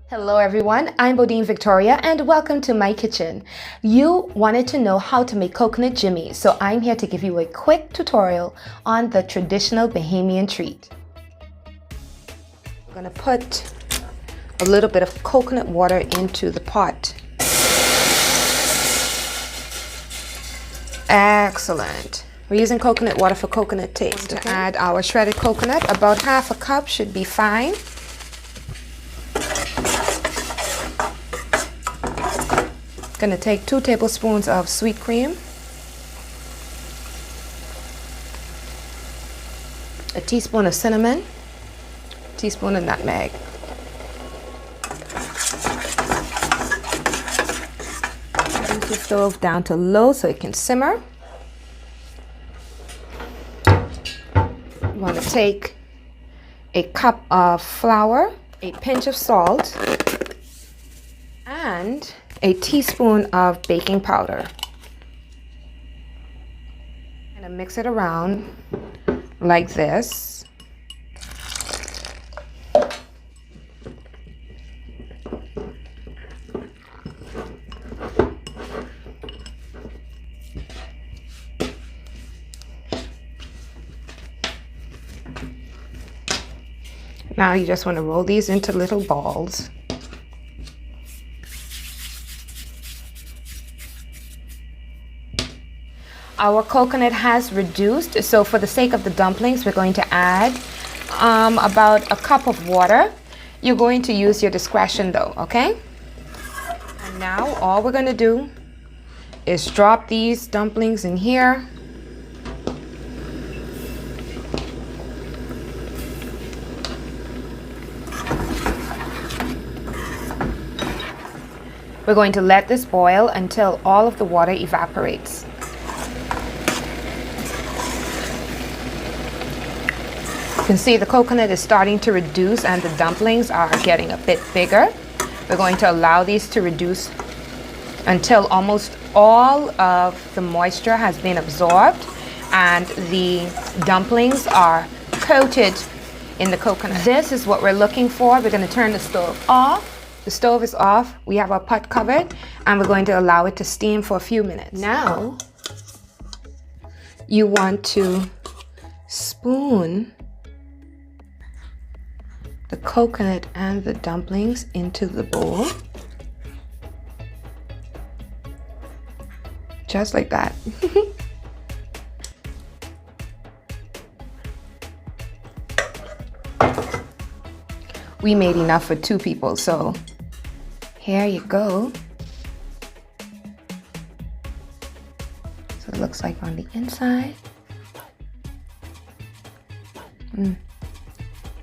Hello everyone, I'm Bodine Victoria and welcome to my kitchen. You wanted to know how to make coconut jimmy, so I'm here to give you a quick tutorial on the traditional Bahamian treat. I'm going to put a little bit of coconut water into the pot. Excellent. We're using coconut water for coconut taste. To add our shredded coconut, about half a cup should be fine. Going to take 2 tablespoons of sweet cream, a teaspoon of cinnamon, a teaspoon of nutmeg. Bring the stove down to low so it can simmer. You want to take a cup of flour, a pinch of salt, and a teaspoon of baking powder. And mix it around like this. Now you just want to roll these into little balls. Our coconut has reduced, so for the sake of the dumplings, we're going to add about a cup of water. You're going to use your discretion though, okay? And now all we're going to do is drop these dumplings in here. We're going to let this boil until all of the water evaporates. You can see the coconut is starting to reduce and the dumplings are getting a bit bigger. We're going to allow these to reduce until almost all of the moisture has been absorbed and the dumplings are coated in the coconut. This is what we're looking for. We're going to turn the stove off. The stove is off. We have our pot covered and we're going to allow it to steam for a few minutes. Now, you want to spoon the coconut and the dumplings into the bowl. Just like that. We made enough for 2 people, so here you go. So it looks like on the inside.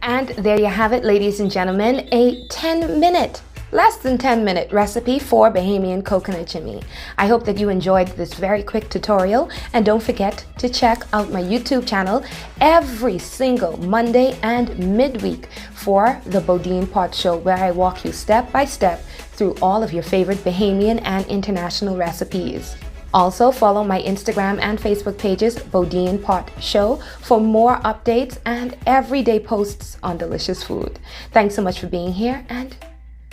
And there you have it, ladies and gentlemen, a 10-minute, less than 10-minute recipe for Bahamian coconut jimmy. I hope that you enjoyed this very quick tutorial, and don't forget to check out my YouTube channel every single Monday and midweek for the Bodine Pot Show, where I walk you step by step through all of your favorite Bahamian and international recipes. Also, follow my Instagram and Facebook pages, Bodine Pot Show, for more updates and everyday posts on delicious food. Thanks so much for being here, and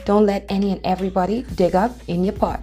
don't let any and everybody dig up in your pot.